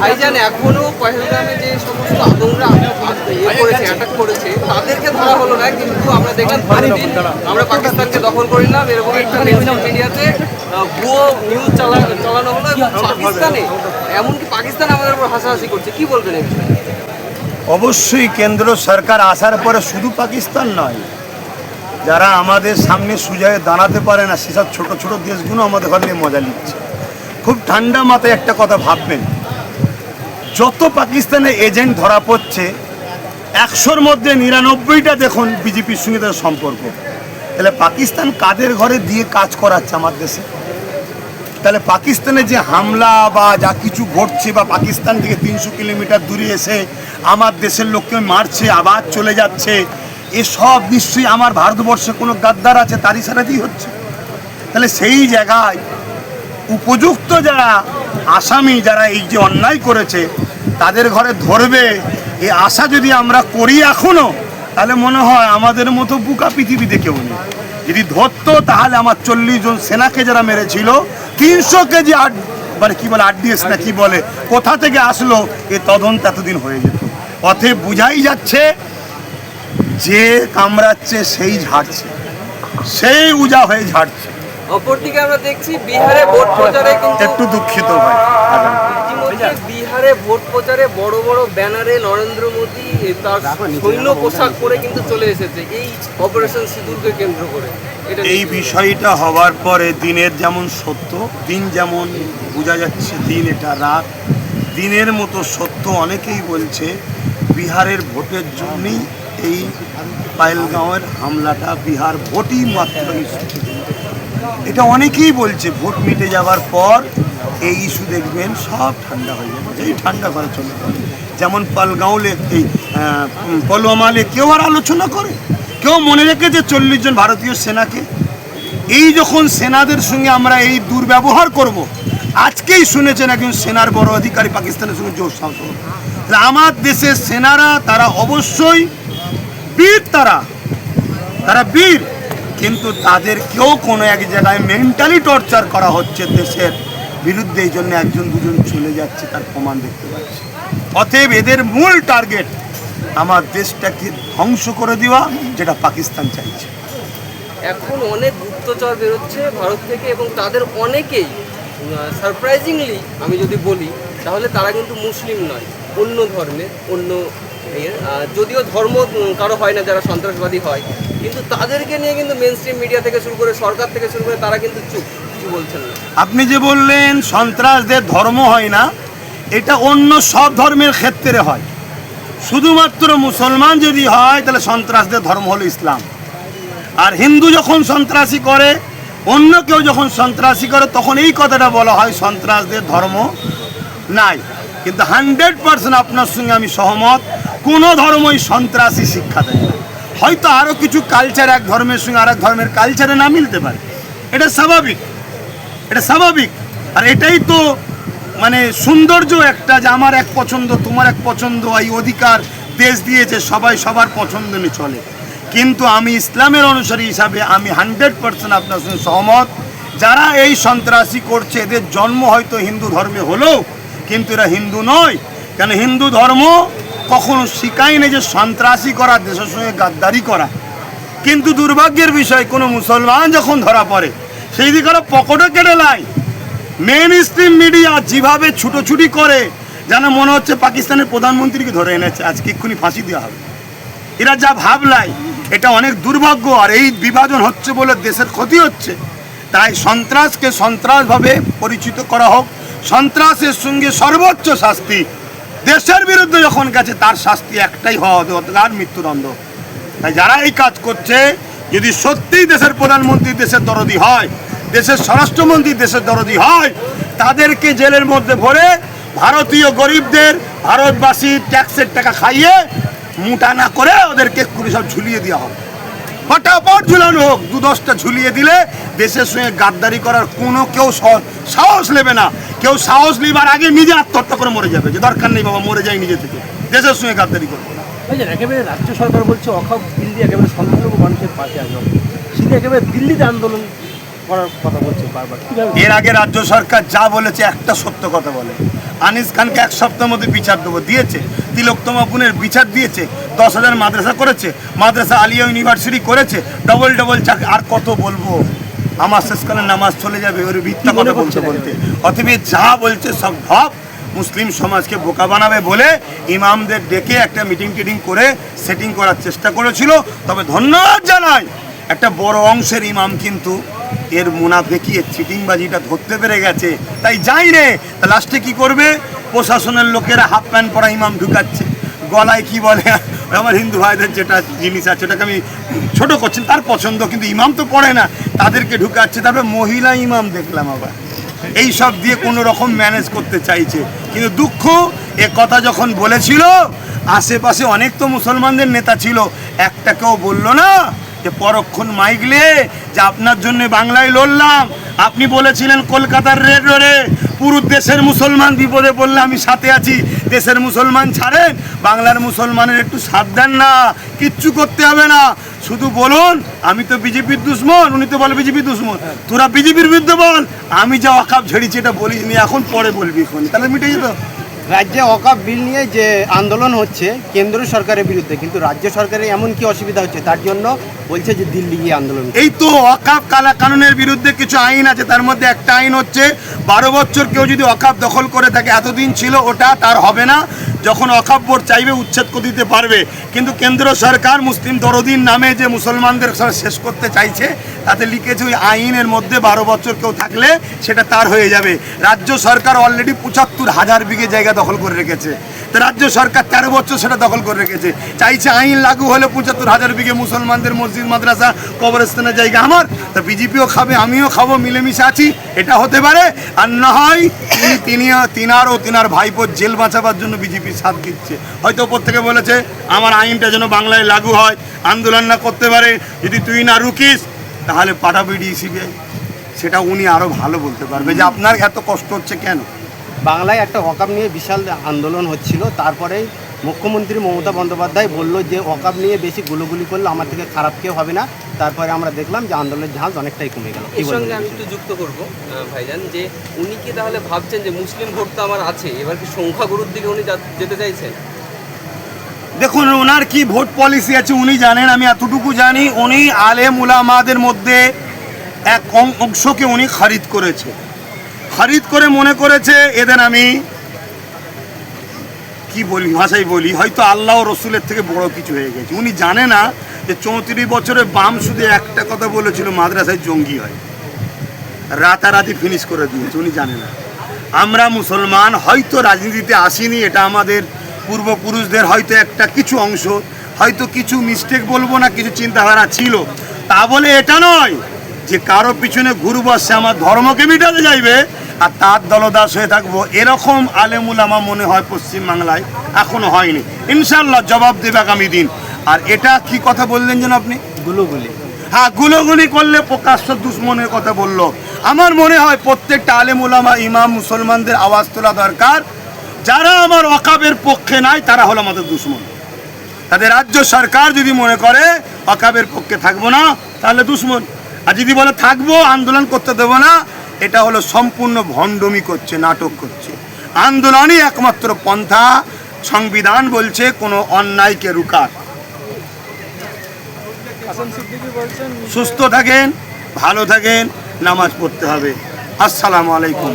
ভাইজান এখনো পহেলগামে যে সমস্ত আতঙ্করা অ্যাটাক করেছে তাদেরকে ধরা হলো না, কিন্তু আমরা দেখলাম প্রতিদিন আমরা পাকিস্তানকে দখল করে নিলাম এরকম একটা মিডিয়াতে ভুয়ো নিউজ চালানো হলো, এবং পাকিস্তানে এমনকি পাকিস্তান আমাদের উপর হাসাহাসি করছে। কি বলবেন এই বিষয়ে? অবশ্যই কেন্দ্র সরকার আসার পরে শুধু পাকিস্তান নয়, যারা আমাদের সামনে সুজায় দাঁড়াতে পারে না সেসব ছোট ছোট দেশগুলো আমাদের ঘরে নিয়ে মজা নিচ্ছে। খুব ঠান্ডা মাথায় একটা কথা ভাববেন, যত পাকিস্তানের এজেন্ট ধরা পড়ছে 100-র মধ্যে 99টা দেখুন বিজেপির সঙ্গে তাদের সম্পর্ক। তাহলে পাকিস্তান কাদের ঘরে দিয়ে কাজ করাচ্ছে আমার দেশে? তাহলে পাকিস্তানে যে হামলা বা যা কিছু ঘটছে, বা পাকিস্তান থেকে 300 কিলোমিটার দূরে এসে আমার দেশের লোককে মারছে আবার চলে যাচ্ছে, এসব নিশ্চয়ই আমার ভারতবর্ষে কোনো গাদ্দার আছে তারই সারাতেই হচ্ছে। তাহলে সেই জায়গায় উপযুক্ত যারা আসামি, যারা এই যে অন্যায় করেছে তাদের ঘরে ধরবে, এই আশা যদি আমরা করি এখনও, তাহলে মনে হয় আমাদের মতো বুকা পৃথিবীতে কেউ নেই। যদি ধরতো তাহলে আমার 40 জন সেনাকে যারা মেরেছিল 300 কেজি মানে কি বলে RDS না কি বলে, কোথা থেকে আসলো, এ তদন্ত এতদিন হয়ে যেত। অতএব বুঝাই যাচ্ছে যে কামড়াচ্ছে সেই ঝাড়ছে, সেই উজা হয়ে ঝাড়ছে। অপরদিকে আমরা দেখছি বিহারে ভোট প্রচারে কিন্তু একটু দুঃখিত ভাই, ইতিমধ্যে বিহারে ভোট প্রচারে বড় বড় ব্যানারে নরেন্দ্র মোদী তার সৈন্য পোশাক পরে কিন্তু চলে এসেছে এই অপারেশন সিঁদুরকে কেন্দ্র করে। এই বিষয়টা হওয়ার পরে দিনের যেমন সত্য, দিন যেমন বোঝা যাচ্ছে দিন এটা রাত, দিনের মতো সত্য অনেকেই বলছে বিহারের ভোটের জন্যই এই পাহেলগাঁওয়ের হামলাটা, বিহার ভোটই মাত্র ইস্যু। এটা অনেকেই বলছে ভোট মিটে যাওয়ার পর এই ইস্যু দেখবেন সব ঠান্ডা হয়ে যাবে, এই ঠান্ডা করে চলে যাবে। যেমন পালগাঁওলে এই পুলওয়ামালে কেউ আর আলোচনা করে, কেউ মনে রেখেছে 40 জন ভারতীয় সেনাকে। এই যখন সেনাদের সঙ্গে আমরা এই দুর্ব্যবহার করব, আজকেই শুনেছেন একজন সেনার বড় অধিকারী পাকিস্তানের সঙ্গে জোর সাহস। আমার দেশের সেনারা তারা অবশ্যই বীর, তারা বীর, কিন্তু তাদের কেউ কোনো এক জায়গায় মেন্টালি টর্চার করা হচ্ছে দেশের বিরুদ্ধে, এই জন্য 1-2 জন চলে যাচ্ছে, তার প্রমাণ দেখতে পাচ্ছি। অতএব এদের মূল টার্গেট আমার দেশটাকে ধ্বংস করে দেওয়া, যেটা পাকিস্তান চাইছে। এখন অনেক গুপ্তচর বেরোচ্ছে ভারত থেকে, এবং তাদের অনেকেই সারপ্রাইজিংলি আমি যদি বলি তাহলে তারা কিন্তু মুসলিম নয়, অন্য ধর্মের, অন্য যদিও ধর্ম কারো হয় না যারা সন্ত্রাসবাদী হয়, কিন্তু তাদেরকে নিয়ে কিন্তু মেন স্ট্রিম মিডিয়া থেকে শুরু করে সরকার থেকে শুরু করে তারা কিন্তু চুপ, কিছু বলছেন না। আপনি যে বললেন সন্ত্রাসদের ধর্ম হয় না, এটা অন্য সব ধর্মের ক্ষেত্রে হয়। শুধুমাত্র মুসলমান যদি হয় তাহলে সন্ত্রাসদের ধর্ম হলো ইসলাম। আর হিন্দু যখন সন্ত্রাসী করে, অন্য কেউ যখন সন্ত্রাসী করে, তখন এই কথাটা বলা হয় সন্ত্রাসদের ধর্ম নাই। কিন্তু 100% আপনার সঙ্গে আমি সহমত, কোনো ধর্মই সন্ত্রাসী শিক্ষা দেয় না। হয়তো আরও কিছু কালচার এক ধর্মের সঙ্গে আর এক ধর্মের কালচারে না মিলতে পারে, এটা স্বাভাবিক, এটা স্বাভাবিক। আর এটাই তো মানে সৌন্দর্য একটা, যে আমার এক পছন্দ তোমার এক পছন্দ, এই অধিকার দেশ দিয়েছে, সবাই সবার পছন্দ নিয়ে চলে। কিন্তু আমি ইসলামের অনুসারী হিসাবে আমি 100% আপনার সঙ্গে সহমত। যারা এই সন্ত্রাসী করছে এদের জন্ম হয়তো হিন্দু ধর্মে হলেও, কিন্তু এরা হিন্দু নয়। কেন হিন্দু ধর্ম কখনো শিখায় না যে সন্ত্রাসী করা, দেশের সঙ্গে গাদ্দারি করা। কিন্তু দুর্ভাগ্যের বিষয়, কোনো মুসলমান যখন ধরা পড়ে সেই দিকে ওরা পকেটে কেটে লাই। মেন স্ট্রিম মিডিয়া যেভাবে ছুটোছুটি করে, যেন মনে হচ্ছে পাকিস্তানের প্রধানমন্ত্রীকে ধরে এনেছে, আজকে এক্ষুনি ফাঁসি দেওয়া হবে। এরা যা ভাবলাই, এটা অনেক দুর্ভাগ্য। আর এই বিভাজন হচ্ছে বলে দেশের ক্ষতি হচ্ছে। তাই সন্ত্রাসকে সন্ত্রাসভাবে পরিচিত করা হোক, সন্ত্রাসের সঙ্গে সর্বোচ্চ শাস্তি, দেশের বিরুদ্ধে যখন গেছে তার শাস্তি একটাই হওয়া দরকার, মৃত্যুদণ্ড। তাই যারা এই কাজ করছে, যদি সত্যিই দেশের প্রধানমন্ত্রী দেশের দরদি হয়, দেশের স্বরাষ্ট্রমন্ত্রী দেশের দরদি হয়, তাদেরকে জেলের মধ্যে ভরে ভারতীয় গরিবদের, ভারতবাসীর ট্যাক্সের টাকা খাইয়ে মুটা না করে ওদেরকে এক্ষুনি সব ঝুলিয়ে দেওয়া হোক, ফটাফট ঝুলানো হোক। 2-10টা ঝুলিয়ে দিলে দেশের সঙ্গে গাদ্দারি করার কোনো কেউ সাহস নেবে না। কেউ সাহস নেবার আগে নিজে আত্মহত্যা করে মরে যাবে, যে দরকার নেই বাবা, মরে যাই নিজে থেকে, দেশের সঙ্গে গাদ্দারি করবে না। একেবারে রাজ্য সরকার বলছে অখাপ দিল্লি একেবারে সংখ্যালঘু মানুষের পাশে আসবে, সেটা একেবারে দিল্লিতে আন্দোলন করার কথা বলছে বারবার। এর আগে রাজ্য সরকার যা বলেছে একটা সত্য কথা বলে, আনিস খানকে 1 সপ্তাহের মধ্যে বিচার দেবো, দিয়েছে। তিলোত্তমা বোনের বিচার দিয়েছে, 10,000 মাদ্রাসা করেছে, মাদ্রাসা আলিয়া ইউনিভার্সিটি করেছে, ডবল চাকরি। আর কত বলবো? আমার শেষকালে নামাজ চলে যাবে ওর মিথ্যা কথা বলতে বলতে। অতএব যা বলছে সব ভাব মুসলিম সমাজকে বোকা বানাবে বলে ইমামদের ডেকে একটা মিটিং করে সেটিং করার চেষ্টা করেছিল। তবে ধন্যবাদ জানাই, একটা বড় অংশের ইমাম কিন্তু এর মুনাফেকি, এর চিটিংবাজিটা ধরতে পেরে গেছে। তাই যাই রে, তা লাস্টে কি করবে? প্রশাসনের লোকেরা হাফ প্যান্ট পরা ইমাম ঢুকাচ্ছে, গলায় কি বলে, আমার হিন্দু ভাইদের যেটা জিনিস আছে ওটাকে আমি ছোট করছেন, তার পছন্দ, কিন্তু ইমাম তো পড়ে না, তাদেরকে ঢুকাচ্ছে। তারপরে মহিলা ইমাম দেখলাম আবার, এই সব দিয়ে কোনো রকম ম্যানেজ করতে চাইছে। কিন্তু দুঃখ, এ কথা যখন বলেছিল আশেপাশে অনেক তো মুসলমানদের নেতা ছিল, একটা কেউ বললো না যে পরক্ষণ মাইকলে যে আপনার জন্য বাংলায় লড়লাম, আপনি বলেছিলেন কলকাতার রেড রোডে পুরো দেশের মুসলমান বিপদে পড়লে আমি সাথে আছি, দেশের মুসলমান ছাড়েন, বাংলার মুসলমানের একটু সাথ দেন না, কিচ্ছু করতে হবে না, শুধু বলুন আমি তো বিজেপির দুশ্মন, উনি তো বলে বিজেপির দুশ্মন, তোরা বিজেপির বিরুদ্ধে বল, আমি যা ওয়াকাব ঝেড়েছি এটা বলিস নি, এখন পরে বলবি, তাহলে মিটে যেত। রাজ্যে ওয়াকফ বিল নিয়ে যে আন্দোলন হচ্ছে কেন্দ্র সরকারের বিরুদ্ধে, কিন্তু রাজ্য সরকারের এমন কি অসুবিধা হচ্ছে তার জন্য বলছে যে দিল্লি গিয়ে আন্দোলন। এই তো ওয়াকফ কালা কানুনের বিরুদ্ধে কিছু আইন আছে, তার মধ্যে একটা আইন হচ্ছে 12 বছর কেউ যদি ওয়াকফ দখল করে থাকে, এতদিন ছিল ওটা তার হবে না, যখন ওয়াকফ বোর্ড চাইবে উচ্ছেদ করে দিতে পারবে। কিন্তু কেন্দ্র সরকার মুসলিম দরদিন নামে যে মুসলমানদের শেষ করতে চাইছে, তাতে লিখেছে ওই আইনের মধ্যে 12 বছর কেউ থাকলে সেটা তার হয়ে যাবে। রাজ্য সরকার অলরেডি 75,000 বিঘে জায়গা দখল করে রেখেছে, তো রাজ্য সরকার 13 বছর সেটা দখল করে রেখেছে, চাইছে আইন লাগু হলে 75,000 বিঘে মুসলমানদের মসজিদ মাদ্রাসা কবরস্থানের জায়গা আমার, তা বিজেপিও খাবে আমিও খাবো, মিলেমিশে আছি, এটা হতে পারে। আর না হয় তিনার ভাইপোর জেল বাঁচাবার জন্য বিজেপি সাথ দিচ্ছে, হয়তো ওপর থেকে বলেছে আমার আইনটা যেন বাংলায় লাগু হয়, আন্দোলন না করতে পারে, যদি তুই না রুকিস তাহলে পাঠাবি ডিসিবিআই, সেটা উনি আরও ভালো বলতে পারবে যে আপনার এত কষ্ট হচ্ছে কেন। বাংলায় একটা ওয়াকফ নিয়ে বিশাল আন্দোলন হচ্ছিল, তারপরেই মুখ্যমন্ত্রী মমতা বন্দ্যোপাধ্যায় বলল যে ওয়াকফ নিয়ে বেশি গুলোগুলি করলে আমার থেকে খারাপ কেউ হবে না, তারপরে আমরা দেখলাম যে আন্দোলনের ঝাঁজ অনেকটাই কমে গেল। এর সঙ্গে আমি একটু যুক্ত করবো ভাইজান, যে উনি কি তাহলে ভাবছেন যে মুসলিম ভোট তো আমার আছে, এবার কি সংখ্যাগুরুর দিকে উনি যেতে চাইছেন? দেখুন ওনার কি ভোট পলিসি আছে উনি জানেন, আমি এতটুকু জানি উনি আলেম উলামাদের মধ্যে এক অংশকে উনি খারিদ করে মনে করেছে এদের আমি কি বলি, ভাষায় বলি, হয়তো আল্লাহ রসুলের থেকে বড় কিছু হয়ে গেছে। উনি জানে না যে 34 বছরে বাম শুধু একটা কথা বলেছিল মাদ্রাসায় জঙ্গি হয়, রাতারাতি ফিনিশ করে দিয়েছে, উনি জানে না। আমরা মুসলমান হয়তো রাজনীতিতে আসিনি, এটা আমাদের পূর্বপুরুষদের হয়তো একটা কিছু অংশ, হয়তো কিছু মিস্টেক বলবো না, কিছু চিন্তাধারা ছিল, তা বলে এটা নয় যে কারো পিছনে ঘুরবো সে আমার ধর্মকে মিটাতে যাইবে আর তার দলদাস হয়ে থাকবো, এরকম আলেমুলামা মনে হয় পশ্চিমবাংলায় এখনো হয়নি। ইনশাল্লাহ জবাব দেবে আগামী দিন। আর এটা কি কথা বললেন যেন আপনি? গুলোগুলি, হ্যাঁ, গুলোগুলি করলে প্রকাশ্য দুশ্মনের কথা বললো। আমার মনে হয় প্রত্যেকটা আলেমুলামা ইমাম মুসলমানদের আওয়াজ তোলা দরকার, যারা আমার ওয়াকফের পক্ষে নাই তারা হলো আমাদের দুশ্মন। তাদের রাজ্য সরকার যদি মনে করে ওয়াকফের পক্ষে থাকবো না তাহলে দুশ্মন, আর যদি বলে থাকবো আন্দোলন করতে দেবো না, এটা হলো সম্পূর্ণ ভণ্ডমি করছে, নাটক করছে। আন্দোলনই একমাত্র পন্থা, সংবিধান বলছে কোনো অন্যায়কে রুকার। সুস্থ থাকেন, ভালো থাকেন, নামাজ পড়তে হবে। আসসালামু আলাইকুম।